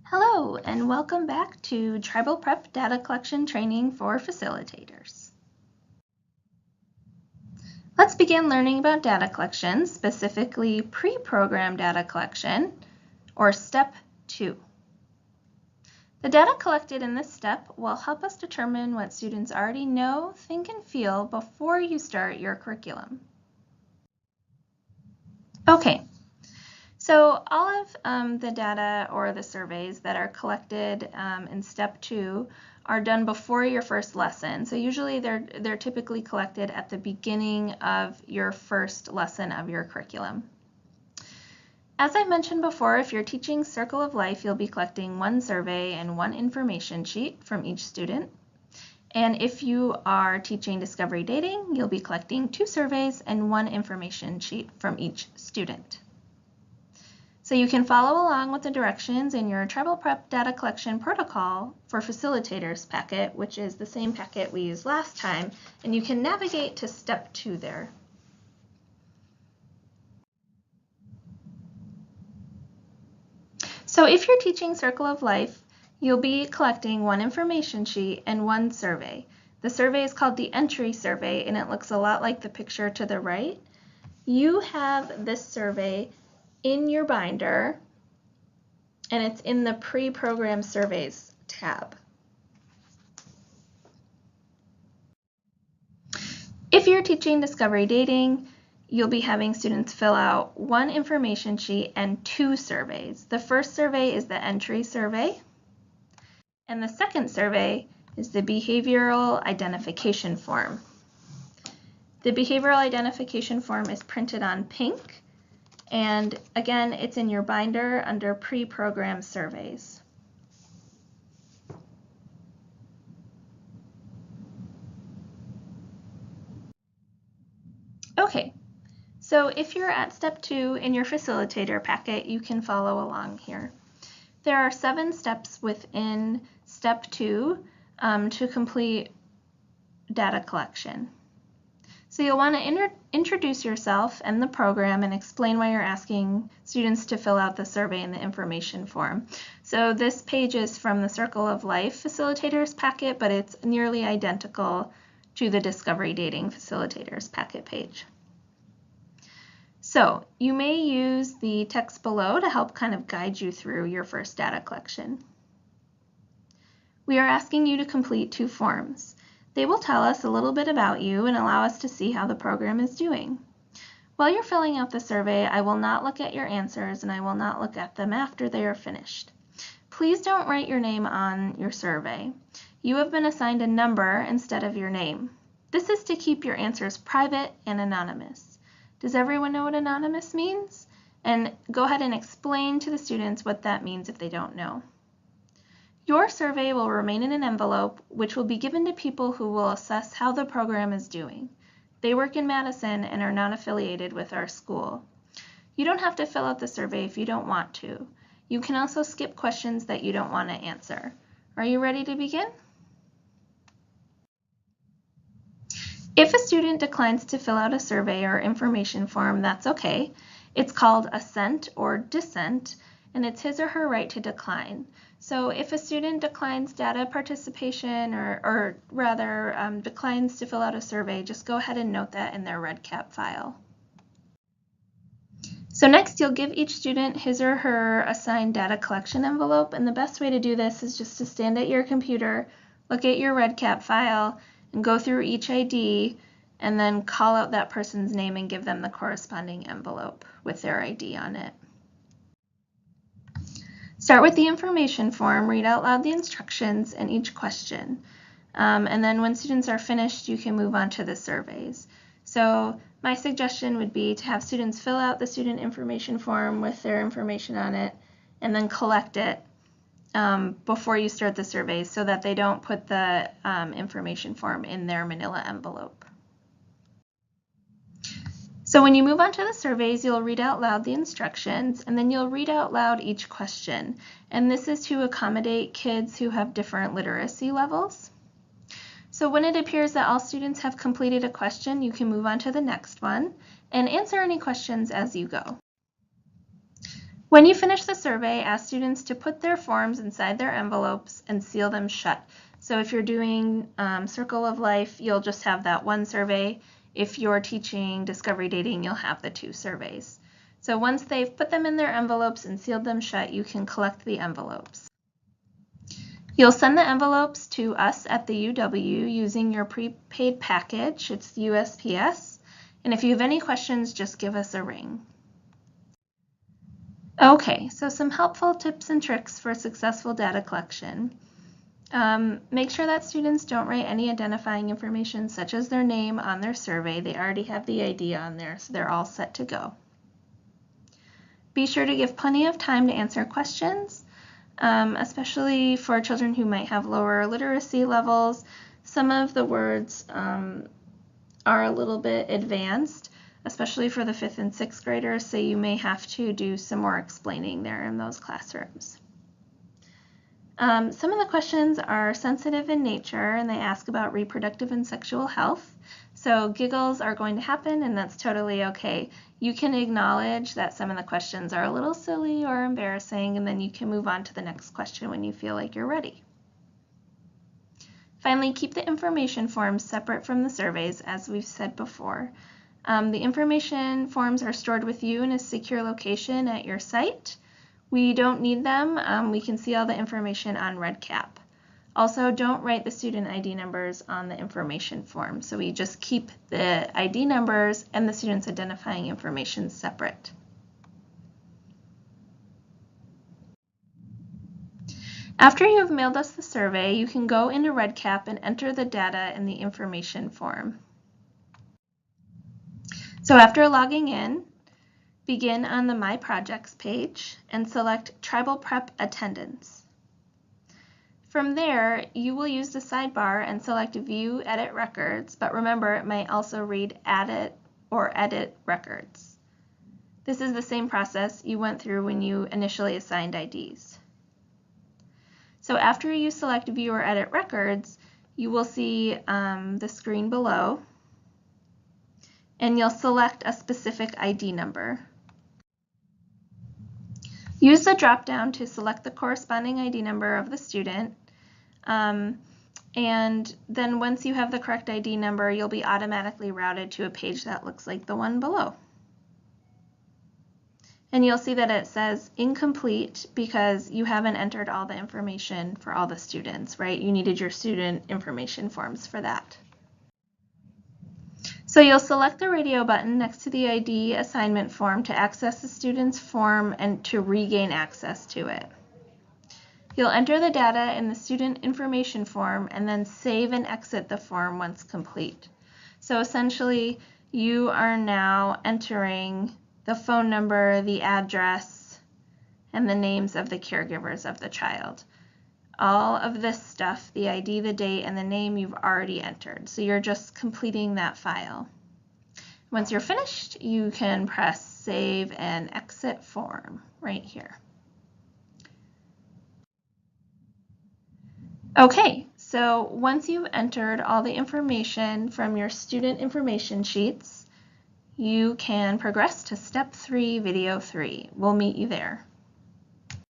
Hello, and welcome back to Tribal Prep Data Collection Training for Facilitators. Let's begin learning about data collection, specifically pre-program data collection, or Step 2. The data collected in this step will help us determine what students already know, think, and feel before you start your curriculum. Okay. So all of the data or the surveys that are collected in Step 2 are done before your first lesson. So usually they're typically collected at the beginning of your first lesson of your curriculum. As I mentioned before, if you're teaching Circle of Life, you'll be collecting one survey and one information sheet from each student. And if you are teaching Discovery Dating, you'll be collecting 2 surveys and 1 information sheet from each student. So you can follow along with the directions in your Tribal Prep Data Collection Protocol for Facilitators packet, which is the same packet we used last time, and you can navigate to Step 2 there. So if you're teaching Circle of Life, you'll be collecting 1 information sheet and 1 survey. The survey is called the entry survey, and it looks a lot like the picture to the right. You have this survey in your binder, and it's in the pre-program surveys tab. If you're teaching Discovery Dating, you'll be having students fill out 1 information sheet and 2 surveys. The first survey is the entry survey, and the second survey is the behavioral identification form. The behavioral identification form is printed on pink, and again, it's in your binder under pre-program surveys. Okay, so if you're at Step 2 in your facilitator packet, you can follow along here. There are 7 steps within Step 2 to complete data collection. So you'll want to introduce yourself and the program and explain why you're asking students to fill out the survey and the information form. So this page is from the Circle of Life Facilitators packet, but it's nearly identical to the Discovery Dating Facilitators packet page. So you may use the text below to help kind of guide you through your first data collection. We are asking you to complete 2 forms. They will tell us a little bit about you and allow us to see how the program is doing. While you're filling out the survey, I will not look at your answers and I will not look at them after they are finished. Please don't write your name on your survey. You have been assigned a number instead of your name. This is to keep your answers private and anonymous. Does everyone know what anonymous means? And go ahead and explain to the students what that means if they don't know. Your survey will remain in an envelope, which will be given to people who will assess how the program is doing. They work in Madison and are not affiliated with our school. You don't have to fill out the survey if you don't want to. You can also skip questions that you don't want to answer. Are you ready to begin? If a student declines to fill out a survey or information form, that's okay. It's called assent or dissent, and it's his or her right to decline. So if a student declines data participation or rather declines to fill out a survey, just go ahead and note that in their REDCap file. So next, you'll give each student his or her assigned data collection envelope, and the best way to do this is just to stand at your computer, look at your REDCap file, and go through each ID, and then call out that person's name and give them the corresponding envelope with their ID on it. Start with the information form, read out loud the instructions and each question. And then when students are finished, you can move on to the surveys. So my suggestion would be to have students fill out the student information form with their information on it and then collect it before you start the surveys so that they don't put the information form in their manila envelope. So when you move on to the surveys, you'll read out loud the instructions and then you'll read out loud each question. And this is to accommodate kids who have different literacy levels. So when it appears that all students have completed a question, you can move on to the next one and answer any questions as you go. When you finish the survey, ask students to put their forms inside their envelopes and seal them shut. So if you're doing Circle of Life, you'll just have that one survey. If you're teaching Discovery Dating, you'll have the 2 surveys. So once they've put them in their envelopes and sealed them shut, you can collect the envelopes. You'll send the envelopes to us at the UW using your prepaid package. It's USPS. And if you have any questions, just give us a ring. Okay, so some helpful tips and tricks for successful data collection. Make sure that students don't write any identifying information such as their name on their survey. They already have the ID on there, so they're all set to go. Be sure to give plenty of time to answer questions, especially for children who might have lower literacy levels. Some of the words are a little bit advanced, especially for the 5th and 6th graders, so you may have to do some more explaining there in those classrooms. Some of the questions are sensitive in nature and they ask about reproductive and sexual health. So giggles are going to happen and that's totally okay. You can acknowledge that some of the questions are a little silly or embarrassing and then you can move on to the next question when you feel like you're ready. Finally, keep the information forms separate from the surveys, as we've said before. The information forms are stored with you in a secure location at your site. We don't need them. We can see all the information on REDCap. Also, don't write the student ID numbers on the information form. So we just keep the ID numbers and the student's identifying information separate. After you have mailed us the survey, you can go into REDCap and enter the data in the information form. So after logging in, begin on the My Projects page and select Tribal Prep Attendance. From there, you will use the sidebar and select View Edit Records, but remember it might also read Edit or Edit Records. This is the same process you went through when you initially assigned IDs. So after you select View or Edit Records, you will see the screen below, and you'll select a specific ID number. Use the drop-down to select the corresponding ID number of the student, and then once you have the correct ID number, you'll be automatically routed to a page that looks like the one below. And you'll see that it says incomplete because you haven't entered all the information for all the students, right? You needed your student information forms for that. So you'll select the radio button next to the ID assignment form to access the student's form and to regain access to it. You'll enter the data in the student information form and then save and exit the form once complete. So essentially, you are now entering the phone number, the address, and the names of the caregivers of the child. All of this stuff, the ID, the date, and the name, you've already entered. So you're just completing that file. Once you're finished, you can press Save and Exit Form right here. Okay, so once you've entered all the information from your student information sheets, you can progress to Step 3, Video 3. We'll meet you there.